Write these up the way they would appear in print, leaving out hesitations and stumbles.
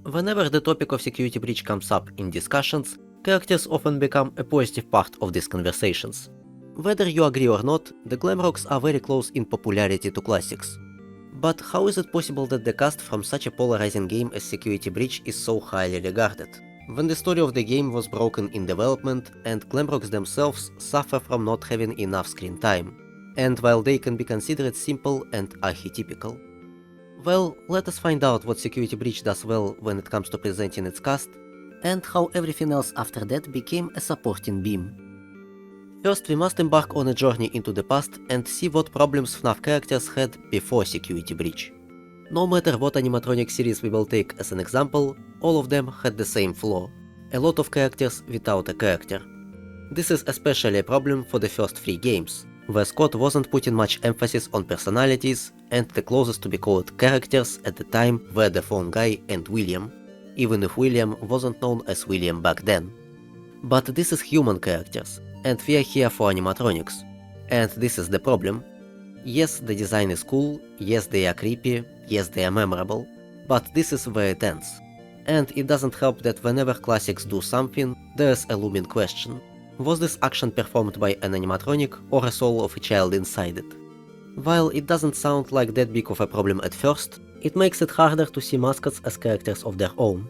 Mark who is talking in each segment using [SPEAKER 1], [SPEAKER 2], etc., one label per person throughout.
[SPEAKER 1] Whenever the topic of security breach comes up in discussions, characters often become a positive part of these conversations. Whether you agree or not, the Glamrocks are very close in popularity to classics. But how is it possible that the cast from such a polarizing game as Security Breach is so highly regarded, when the story of the game was broken in development and Glamrocks themselves suffer from not having enough screen time, and while they can be considered simple and archetypical? Well, let us find out what Security Breach does well when it comes to presenting its cast, and how everything else after that became a supporting beam. First, we must embark on a journey into the past and see what problems FNAF characters had before Security Breach. No matter what animatronic series we will take as an example, all of them had the same flaw: a lot of characters without a character. This is especially a problem for the first 3 games, where Scott wasn't putting much emphasis on personalities, and the closest to be called characters at the time were the phone guy and William, even if William wasn't known as William back then. But this is human characters, and we are here for animatronics. And this is the problem. Yes, the design is cool, yes they are creepy, yes they are memorable, but this is where it ends. And it doesn't help that whenever classics do something, there's a looming question: was this action performed by an animatronic or a soul of a child inside it? While it doesn't sound like that big of a problem at first, it makes it harder to see mascots as characters of their own.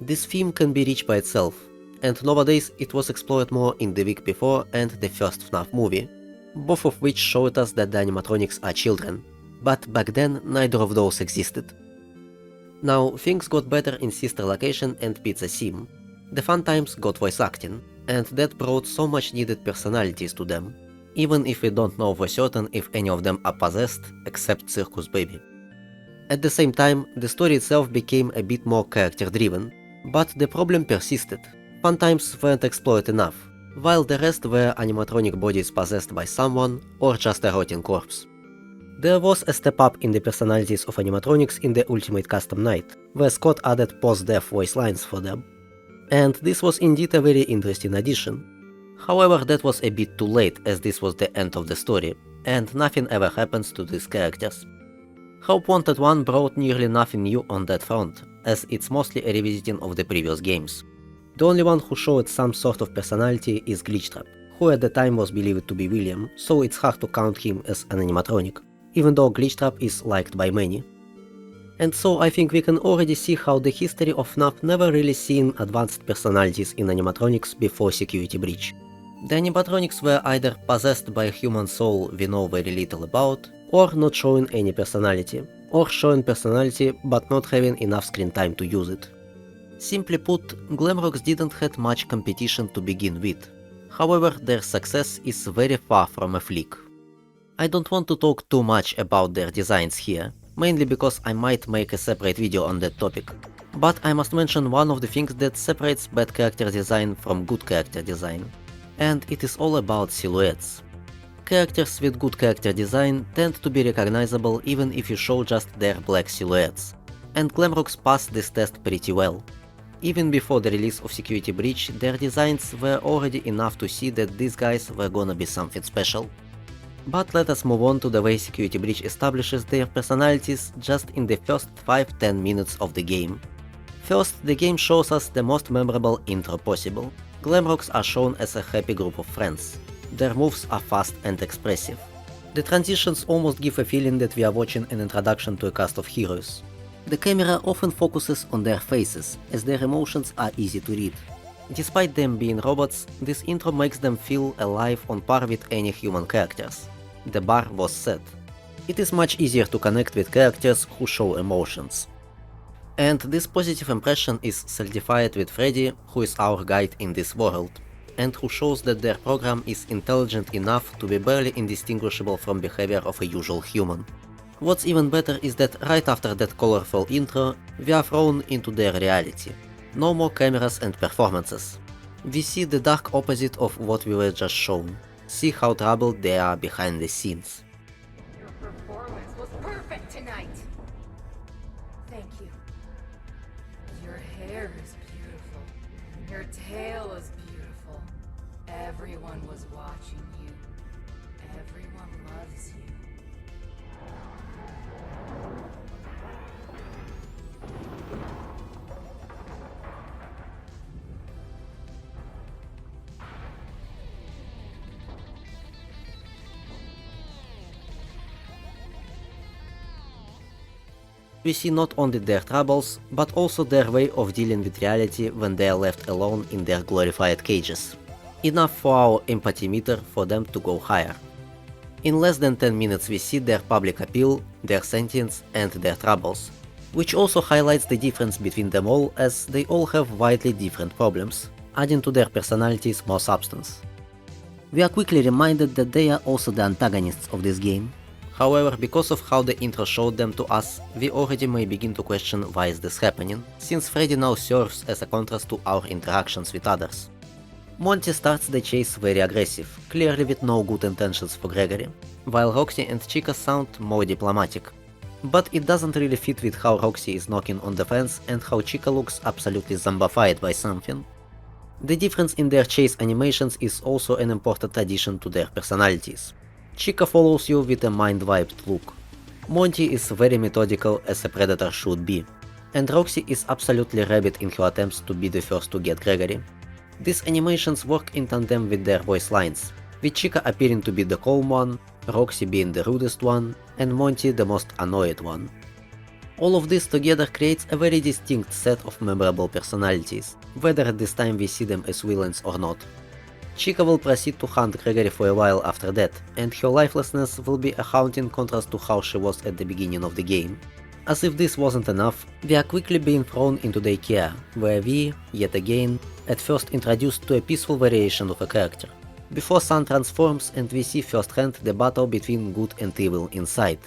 [SPEAKER 1] This theme can be reached by itself, and nowadays it was explored more in The Week Before and the first FNAF movie, both of which showed us that the animatronics are children, but back then neither of those existed. Now, things got better in Sister Location and Pizza Sim. The fun times got voice acting, and that brought so much needed personalities to them, even if we don't know for certain if any of them are possessed, except Circus Baby. At the same time, the story itself became a bit more character-driven, but the problem persisted. Fun times weren't explored enough, while the rest were animatronic bodies possessed by someone or just a rotting corpse. There was a step up in the personalities of animatronics in the Ultimate Custom Night, where Scott added post-death voice lines for them. And this was indeed a very interesting addition. However, that was a bit too late, as this was the end of the story, and nothing ever happens to these characters. Hope Wanted 1 brought nearly nothing new on that front, as it's mostly a revisiting of the previous games. The only one who showed some sort of personality is Glitchtrap, who at the time was believed to be William, so it's hard to count him as an animatronic, even though Glitchtrap is liked by many. And so I think we can already see how the history of FNAF never really seen advanced personalities in animatronics before Security Breach. The animatronics were either possessed by a human soul we know very little about, or not showing any personality, or showing personality but not having enough screen time to use it. Simply put, Glamrocks didn't have much competition to begin with. However, their success is very far from a fluke. I don't want to talk too much about their designs here, mainly because I might make a separate video on that topic. But I must mention one of the things that separates bad character design from good character design. And it is all about silhouettes. Characters with good character design tend to be recognizable even if you show just their black silhouettes. And Glamrocks passed this test pretty well. Even before the release of Security Breach, their designs were already enough to see that these guys were gonna be something special. But let us move on to the way Security Breach establishes their personalities just in the first 5-10 minutes of the game. First, the game shows us the most memorable intro possible. Glamrocks are shown as a happy group of friends. Their moves are fast and expressive. The transitions almost give a feeling that we are watching an introduction to a cast of heroes. The camera often focuses on their faces, as their emotions are easy to read. Despite them being robots, this intro makes them feel alive on par with any human characters. The bar was set. It is much easier to connect with characters who show emotions. And this positive impression is solidified with Freddy, who is our guide in this world, and who shows that their program is intelligent enough to be barely indistinguishable from behavior of a usual human. What's even better is that right after that colorful intro, we are thrown into their reality. No more cameras and performances. We see the dark opposite of what we were just shown. See how troubled they are behind the scenes.
[SPEAKER 2] Your performance was perfect tonight. Thank you. Your hair is beautiful. Your tail is beautiful. Everyone was watching you. Everyone loves you.
[SPEAKER 1] we see not only their troubles, but also their way of dealing with reality when they are left alone in their glorified cages. Enough for our empathy meter for them to go higher. In less than 10 minutes we see their public appeal, their sentience and their troubles, which also highlights the difference between them all, as they all have widely different problems, adding to their personalities more substance. We are quickly reminded that they are also the antagonists of this game. However, because of how the intro showed them to us, we already may begin to question why is this happening, since Freddy now serves as a contrast to our interactions with others. Monty starts the chase very aggressive, clearly with no good intentions for Gregory, while Roxy and Chica sound more diplomatic. But it doesn't really fit with how Roxy is knocking on the fence and how Chica looks absolutely zombified by something. The difference in their chase animations is also an important addition to their personalities. Chica follows you with a mind-wiped look. Monty is very methodical, as a predator should be, and Roxy is absolutely rabid in her attempts to be the first to get Gregory. These animations work in tandem with their voice lines, with Chica appearing to be the calm one, Roxy being the rudest one, and Monty the most annoyed one. All of this together creates a very distinct set of memorable personalities, whether at this time we see them as villains or not. Chica will proceed to hunt Gregory for a while after that, and her lifelessness will be a haunting contrast to how she was at the beginning of the game. As if this wasn't enough, we are quickly being thrown into the IKEA, where we, yet again, at first introduced to a peaceful variation of a character, before Sun transforms and we see firsthand the battle between good and evil inside.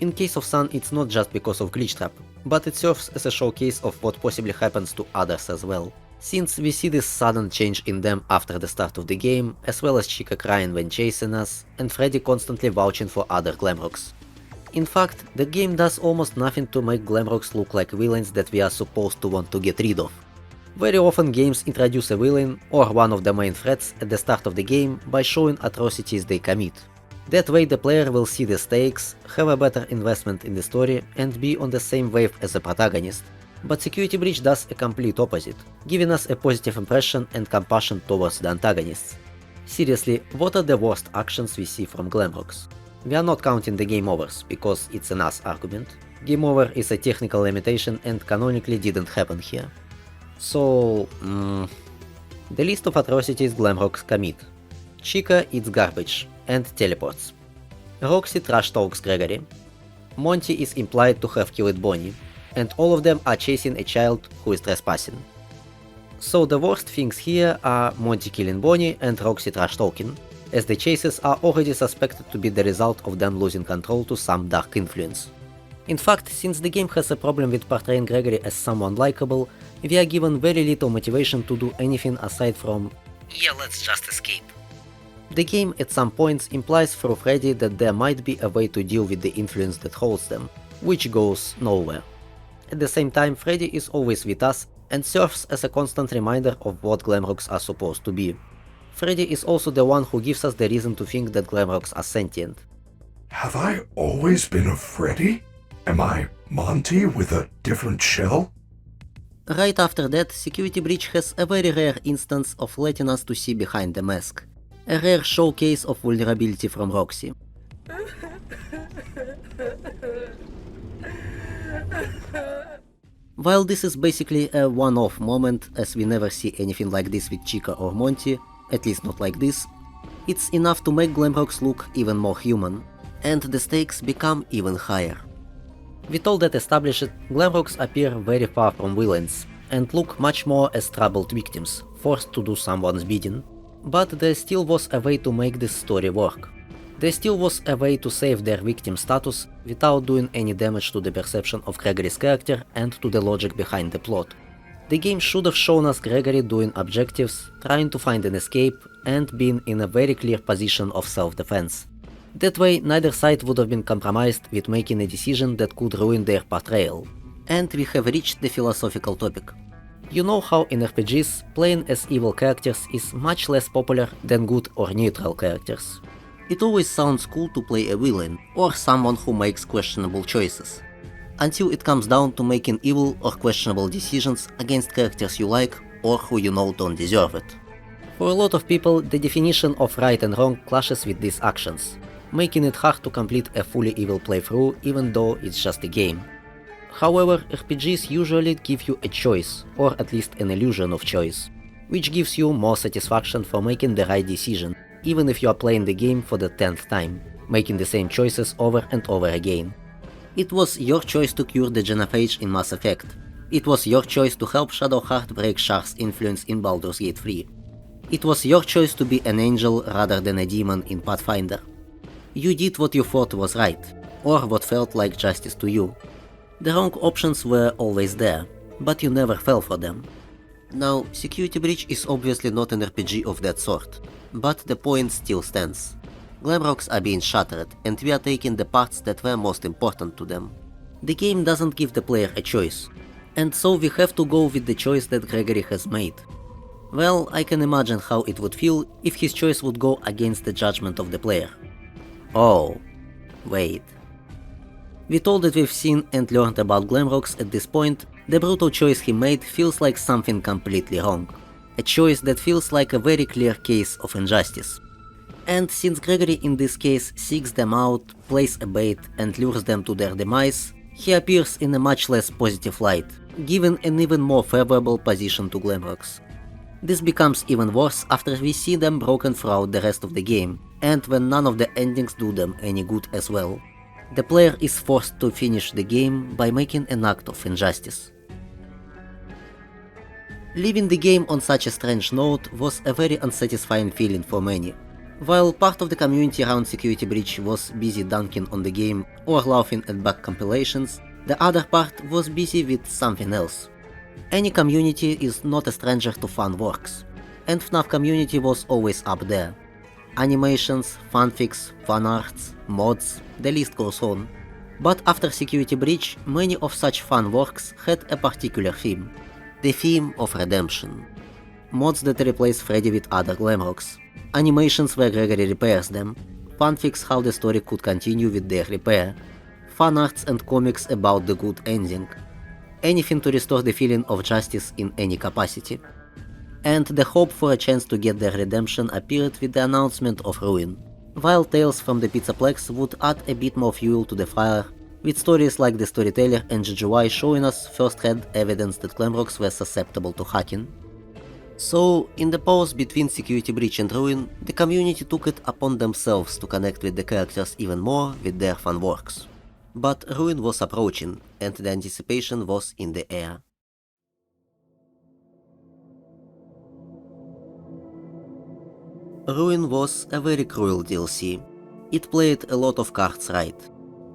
[SPEAKER 1] In case of Sun, it's not just because of Glitch Trap, but it serves as a showcase of what possibly happens to others as well, since we see this sudden change in them after the start of the game, as well as Chica crying when chasing us, and Freddy constantly vouching for other Glamrocks. In fact, the game does almost nothing to make Glamrocks look like villains that we are supposed to want to get rid of. Very often games introduce a villain, or one of the main threats, at the start of the game by showing atrocities they commit. That way the player will see the stakes, have a better investment in the story, and be on the same wave as the protagonist. But Security Breach does a complete opposite, giving us a positive impression and compassion towards the antagonists. Seriously, what are the worst actions we see from Glamrocks? We are not counting the game overs, because it's an us argument. Game over is a technical limitation and canonically didn't happen here. So, the list of atrocities Glamrocks commit. Chica eats garbage and teleports. Roxy trash talks Gregory. Monty is implied to have killed Bonnie, and all of them are chasing a child who is trespassing. So the worst things here are Monty killing Bonnie and Roxy trash talking, as the chases are already suspected to be the result of them losing control to some dark influence. In fact, since the game has a problem with portraying Gregory as someone likable, we are given very little motivation to do anything aside from "yeah, let's just escape." The game at some points implies through Freddy that there might be a way to deal with the influence that holds them, which goes nowhere. At the same time, Freddy is always with us and serves as a constant reminder of what Glamrocks are supposed to be. Freddy is also the one who gives us the reason to think that Glamrocks are sentient.
[SPEAKER 3] Have I always been a Freddy? Am I Monty with a different shell?
[SPEAKER 1] Right after that, Security Breach has a very rare instance of letting us to see behind the mask. A rare showcase of vulnerability from Roxy. While this is basically a one-off moment, as we never see anything like this with Chica or Monty, at least not like this, it's enough to make Glamrocks look even more human, and the stakes become even higher. With all that established, Glamrocks appear very far from villains, and look much more as troubled victims, forced to do someone's bidding. But there still was a way to make this story work. There still was a way to save their victim status without doing any damage to the perception of Gregory's character and to the logic behind the plot. The game should have shown us Gregory doing objectives, trying to find an escape, and being in a very clear position of self-defense. That way, neither side would have been compromised with making a decision that could ruin their portrayal. And we have reached the philosophical topic. You know how in RPGs, playing as evil characters is much less popular than good or neutral characters. It always sounds cool to play a villain, or someone who makes questionable choices. Until it comes down to making evil or questionable decisions against characters you like, or who you know don't deserve it. For a lot of people, the definition of right and wrong clashes with these actions, making it hard to complete a fully evil playthrough even though it's just a game. However, RPGs usually give you a choice, or at least an illusion of choice, which gives you more satisfaction for making the right decision, even if you are playing the game for the 10th time, making the same choices over and over again. It was your choice to cure the genophage in Mass Effect. It was your choice to help Shadowheart break Shar's influence in Baldur's Gate 3. It was your choice to be an angel rather than a demon in Pathfinder. You did what you thought was right, or what felt like justice to you. The wrong options were always there, but you never fell for them. Now, Security Breach is obviously not an RPG of that sort, but the point still stands. Glamrocks are being shattered, and we are taking the parts that were most important to them. The game doesn't give the player a choice, and so we have to go with the choice that Gregory has made. Well, I can imagine how it would feel if his choice would go against the judgment of the player. Oh, wait. With all that we've seen and learned about Glamrocks at this point, the brutal choice he made feels like something completely wrong. A choice that feels like a very clear case of injustice. And since Gregory in this case seeks them out, plays a bait and lures them to their demise, he appears in a much less positive light, giving an even more favorable position to Glamrocks. This becomes even worse after we see them broken throughout the rest of the game, and when none of the endings do them any good as well. The player is forced to finish the game by making an act of injustice. Leaving the game on such a strange note was a very unsatisfying feeling for many. While part of the community around Security Breach was busy dunking on the game or laughing at bug compilations, the other part was busy with something else. Any community is not a stranger to fun works, and FNAF community was always up there. Animations, fanfics, fanarts, mods, the list goes on. But after Security Breach, many of such fun works had a particular theme. The theme of redemption. Mods that replace Freddy with other Glamrocks. Animations where Gregory repairs them. Fanfics how the story could continue with their repair. Fanarts and comics about the good ending. Anything to restore the feeling of justice in any capacity. And the hope for a chance to get their redemption appeared with the announcement of Ruin, while Tales from the Pizzaplex would add a bit more fuel to the fire, with stories like The Storyteller and GGY showing us first-hand evidence that Glamrocks were susceptible to hacking. So, in the pause between Security Breach and Ruin, the community took it upon themselves to connect with the characters even more with their fun works. But Ruin was approaching, and the anticipation was in the air. Ruin was a very cruel DLC. It played a lot of cards right.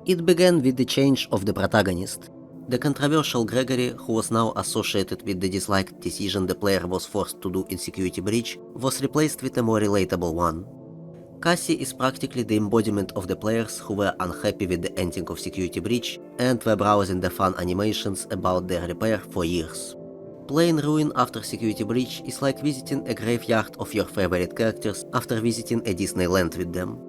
[SPEAKER 1] It began with the change of the protagonist. The controversial Gregory, who was now associated with the disliked decision the player was forced to do in Security Breach, was replaced with a more relatable one. Cassie is practically the embodiment of the players who were unhappy with the ending of Security Breach and were browsing the fun animations about their repair for years. Playing Ruin after Security Breach is like visiting a graveyard of your favorite characters after visiting a Disneyland with them.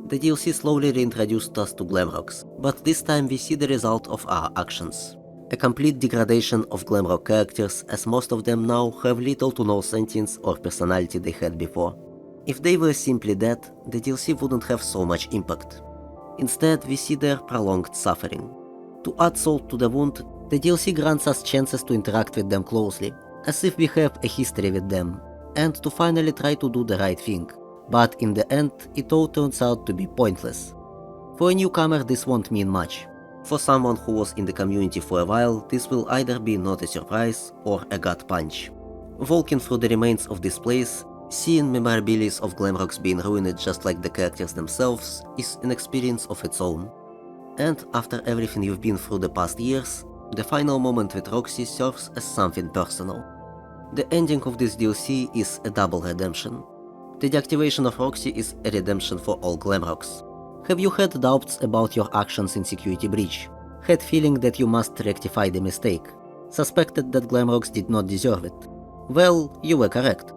[SPEAKER 1] The DLC slowly reintroduced us to Glamrocks, but this time we see the result of our actions. A complete degradation of Glamrock characters, as most of them now have little to no sentience or personality they had before. If they were simply dead, the DLC wouldn't have so much impact. Instead, we see their prolonged suffering. To add salt to the wound, the DLC grants us chances to interact with them closely, as if we have a history with them, and to finally try to do the right thing. But in the end, it all turns out to be pointless. For a newcomer, this won't mean much. For someone who was in the community for a while, this will either be not a surprise or a gut punch. Walking through the remains of this place, seeing memorabilia of Glamrocks being ruined just like the characters themselves, is an experience of its own. And after everything you've been through the past years, the final moment with Roxy serves as something personal. The ending of this DLC is a double redemption. The deactivation of Roxy is a redemption for all Glamrocks. Have you had doubts about your actions in Security Breach? Had feeling that you must rectify the mistake? Suspected that Glamrocks did not deserve it? Well, you were correct.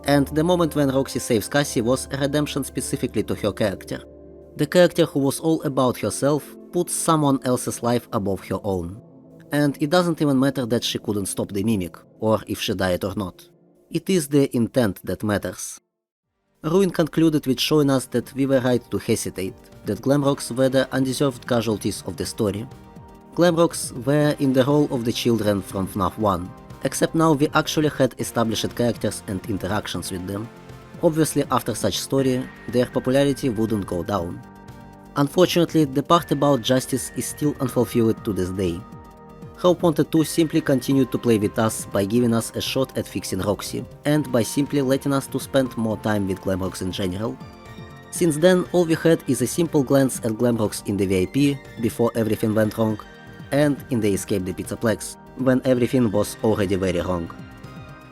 [SPEAKER 1] And the moment when Roxy saves Cassie was a redemption specifically to her character. The character who was all about herself puts someone else's life above her own. And it doesn't even matter that she couldn't stop the mimic, or if she died or not. It is the intent that matters. Ruin concluded with showing us that we were right to hesitate, that Glamrocks were the undeserved casualties of the story. Glamrocks were in the role of the children from FNAF 1, except now we actually had established characters and interactions with them. Obviously, after such story, their popularity wouldn't go down. Unfortunately, the part about justice is still unfulfilled to this day. Hope wanted to simply continue to play with us by giving us a shot at fixing Roxy, and by simply letting us to spend more time with Glamrocks in general. Since then, all we had is a simple glance at Glamrocks in the VIP before everything went wrong, and in the Escape the Pizzaplex, when everything was already very wrong.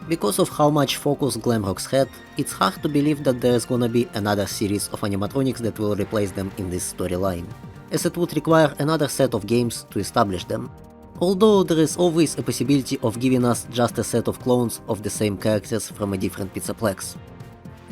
[SPEAKER 1] Because of how much focus Glamrocks had, it's hard to believe that there is gonna be another series of animatronics that will replace them in this storyline, as it would require another set of games to establish them. Although there is always a possibility of giving us just a set of clones of the same characters from a different Pizzaplex.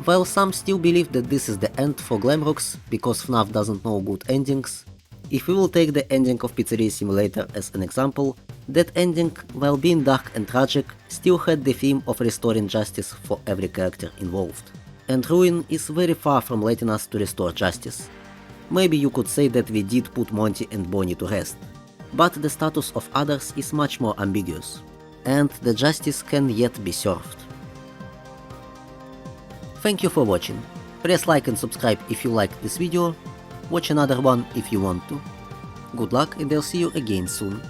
[SPEAKER 1] While some still believe that this is the end for Glamrocks because FNAF doesn't know good endings, if we will take the ending of Pizzeria Simulator as an example, that ending, while being dark and tragic, still had the theme of restoring justice for every character involved. And Ruin is very far from letting us to restore justice. Maybe you could say that we did put Monty and Bonnie to rest, but the status of others is much more ambiguous, and the justice can yet be served. Thank you for watching. Press like and subscribe if you liked this video, watch another one if you want to. Good luck and I'll see you again soon.